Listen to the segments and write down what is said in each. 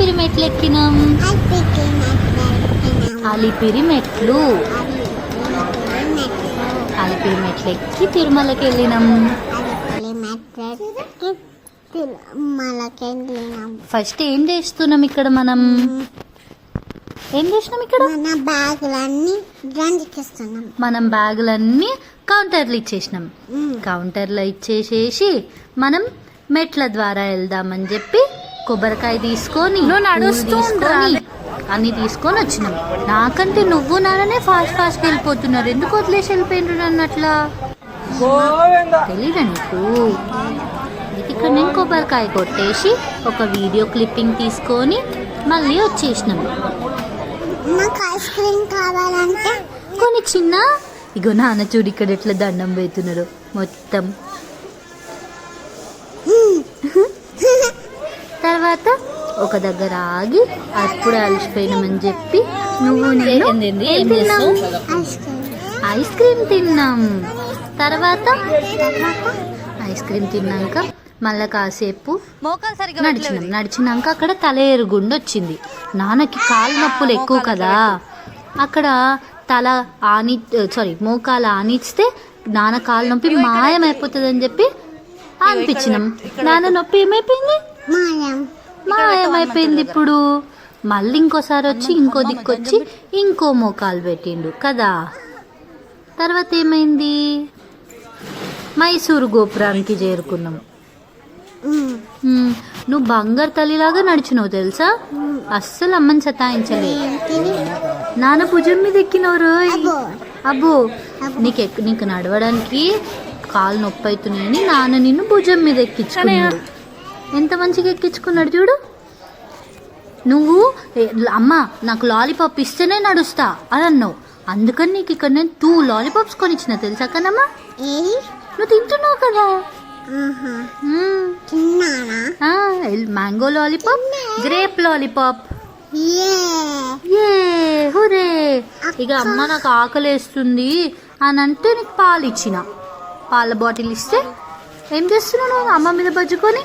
అలిపిరి మెట్లు ఎక్కినాం. అలిపిరి మెట్లు ఎక్కి తిరుమలకి వెళ్ళినాం. ఫస్ట్ ఏం చేస్తున్నాం ఇక్కడ? ఏం చేసినాం ఇక్కడ? మనం బ్యాగులన్నీ కౌంటర్లు ఇచ్చేసినాం. కౌంటర్లో ఇచ్చేసేసి మనం మెట్ల ద్వారా వెళ్దామని చెప్పి కొబ్బరికాయ తీసుకొని అన్ని తీసుకొని వచ్చినాం. నాకంటే నువ్వు నాన్ననే ఫాస్ట్ వెళ్ళిపోతున్నారు. ఎందుకు వదిలేసి వెళ్ళిపోయినారు నన్ను అట్లా? తెలీదా నీకు? ఇక్కడ నేను కొబ్బరికాయ కొట్టేసి ఒక వీడియో క్లిప్పింగ్ తీసుకొని మళ్ళీ వచ్చేసినాం. ఐస్ క్రీమ్ కావాలంటే కొన్ని చిన్న ఇగో నాన్న చూడు ఇక్కడ ఎట్లా దండం పెడుతున్నారు మొత్తం. తర్వాత ఒక దగ్గర ఆగి అప్పుడు అలసిపోయినామని చెప్పి నువ్వు ఐస్ క్రీమ్ తిన్నాం. తర్వాత ఐస్ క్రీమ్ తిన్నాక మళ్ళా కాసేపు నడిచినాక అక్కడ తల ఎరుగుండి వచ్చింది. నాన్నకి కాలు నొప్పులు ఎక్కువ కదా, అక్కడ మోకాలు ఆనిస్తే నాన్న కాలు నొప్పి మాయమైపోతుంది అని చెప్పి అనిపించినాం. నాన్న నొప్పి ఏమైపోయింది? మాయమైపోయింది. ఇప్పుడు మళ్ళీ ఇంకోసారి వచ్చి ఇంకో దిక్కొచ్చి ఇంకో మోకాలు పెట్టిండు కదా. తర్వాత ఏమైంది? మైసూరు గోపురానికి చేరుకున్నాం. నువ్వు బంగారు తల్లిలాగా నడిచినావు తెలుసా, అస్సలు అమ్మని సతాయించలే. నాన్న భుజం మీద ఎక్కినావు రోయ్. అబ్బో నీకు నడవడానికి కాలు నొప్పి అవుతున్నాయని నాన్న నిన్ను భుజం మీద ఎక్కించుకున్నాడు. ఎంత మంచిగా ఎక్కించుకున్నాడు చూడు. నువ్వు అమ్మ నాకు లాలీపాప్ ఇస్తేనే నడుస్తా అని అన్నావు. అందుకని నీకు ఇక్కడ నేను 2 లాలీపాప్స్ కొనిచ్చిన తెలుసా కనమ్మా. నువ్వు తింటున్నావు కదా. Mango lollipop, grape lollipop. హురే. ఇక అమ్మ నాకు ఆకలేస్తుంది అని అంటే నీకు పాలు ఇచ్చిన. పాల బాటిల్ ఇస్తే ఏం చేస్తున్నావు? అమ్మ మీద బజ్జుకొని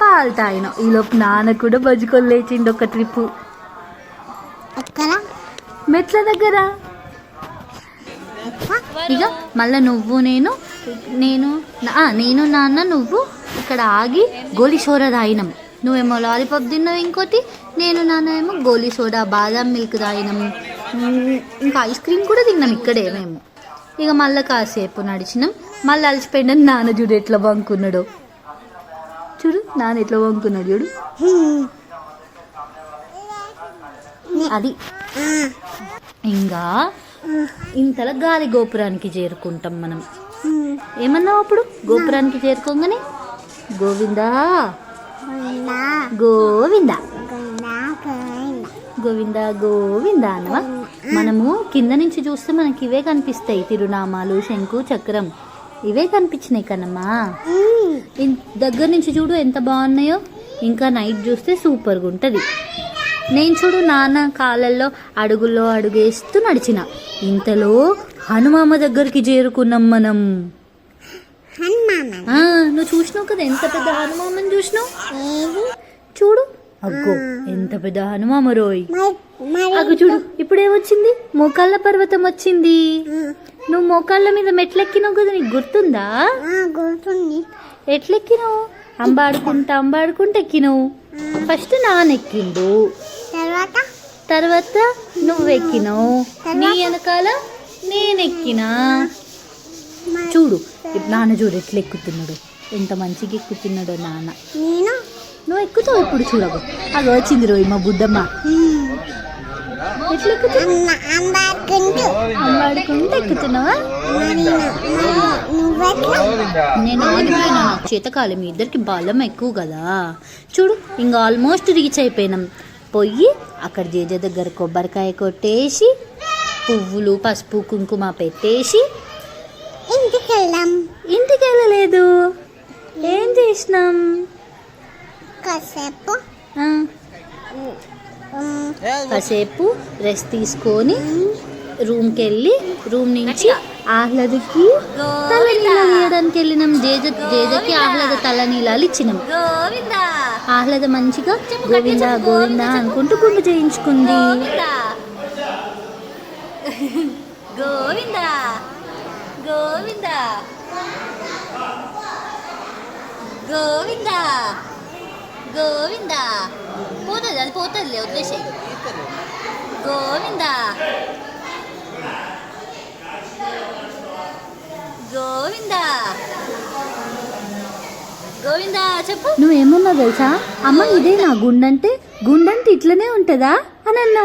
పాలు తాగినావు. ఈలోపు నాన్న కూడా బజ్జుకొని లేచిండు ఒక ట్రిప్ మెట్ల దగ్గర. ఇక మళ్ళీ నువ్వు నేను నాన్న నువ్వు ఇక్కడ ఆగి గోలీ సోడా తాగినాం. నువ్వేమో లాలీపాప్ తిన్నావు, ఇంకోటి నేను నాన్న ఏమో గోలీ సోడా బాదాం మిల్క్ తాగినాం. ఇంకా ఐస్ క్రీమ్ కూడా తిన్నాం ఇక్కడే మేము. ఇక మళ్ళీ కాసేపు నడిచినాం. మళ్ళీ అలసిపోయినా నాన్న చూడు ఎట్లా వంకున్నాడు. చూడు నాన్న ఎట్లా వంకున్నాడు చూడు. అది ఇంకా ఇంతలా గాలి గోపురానికి చేరుకుంటాం మనం. ఏమన్నావు అప్పుడు? గోపురానికి చేరుకోగానే గోవిందా గోవిందా గోవిందా గోవిందా అన్నవా. మనము కింద నుంచి చూస్తే మనకి ఇవే కనిపిస్తాయి, తిరునామాలు, శంకు, చక్రం ఇవే కనిపించినాయి కన్నమ్మా. దగ్గర నుంచి చూడు ఎంత బాగున్నాయో. ఇంకా నైట్ చూస్తే సూపర్గా ఉంటుంది. నేను చూడు నాన్న కాళ్ళల్లో అడుగుల్లో అడుగేస్తూ నడిచిన. ఇంతలో హనుమామ దగ్గరికి చేరుకున్నాం మనం. నువ్వు చూసినావు కదా ఎంత పెద్ద హనుమామని చూసినావు. చూడు అగ్గో ఎంత పెద్ద హనుమామ రోయ్. అగ్గు చూడు ఇప్పుడేమొచ్చింది? మోకాళ్ళ పర్వతం వచ్చింది. నువ్వు మోకాళ్ళ మీద మెట్లెక్కినావు కదా, నీకు గుర్తుందా? ఎట్లెక్కినావు? అంబాడుకుంటా ఎక్కినావు. ఫస్ట్ నానెక్కిండు, తర్వాత నువ్వెక్కినావు, నీ వెనకాల నేనెక్కినా. చూడు నాన్న చూడు ఎట్లా ఎక్కుతున్నాడు, ఎంత మంచిగా ఎక్కుతున్నాడో నాన్న. నువ్వు ఎక్కుతావు ఇప్పుడు చూడవు. అది వచ్చింది రోయ్ మా బుడ్డమ్మ. ఎట్లా ఎక్కుతున్నా? అంబాడుకుంటూ ఎక్కుతున్నావా? నేను ఆగిపోయినా, నాకు చేతకాలం. మీ ఇద్దరికి బలం ఎక్కువ కదా. చూడు ఇంకా ఆల్మోస్ట్ రీచ్ అయిపోయినాం. పోయి అక్కడ జేజ దగ్గర కొబ్బరికాయ కొట్టేసి పువ్వులు పసుపు కుంకుమ పెట్టేసి ఇంటికి వెళ్ళలేదు. ఏం చేసినాం? కాసేపు రెస్ట్ తీసుకొని రూమ్కి వెళ్ళి రూమ్ నుంచి ఆహ్లాదకి తలనీలాలు వేయడానికి వెళ్ళినాం. జేజకి ఆహ్లాద తలనీలాలు ఇచ్చినాం. ఆహ్లాద మంచిగా గోవిందా గోవిందా అనుకుంటూ గుండు చేయించుకుంది. గోవిందా గోవిందా గోవిందా గోవిందా పోతుంది, అది పోతుందిలే, వదిలేసాయి. గోవిందా గోవిందా గోవిందా చెప్పు. నువ్వేమన్నావు తెలుసా? అమ్మ ఇదే నా గుండంటే ఇట్లనే ఉంటుందా అని అన్నావు.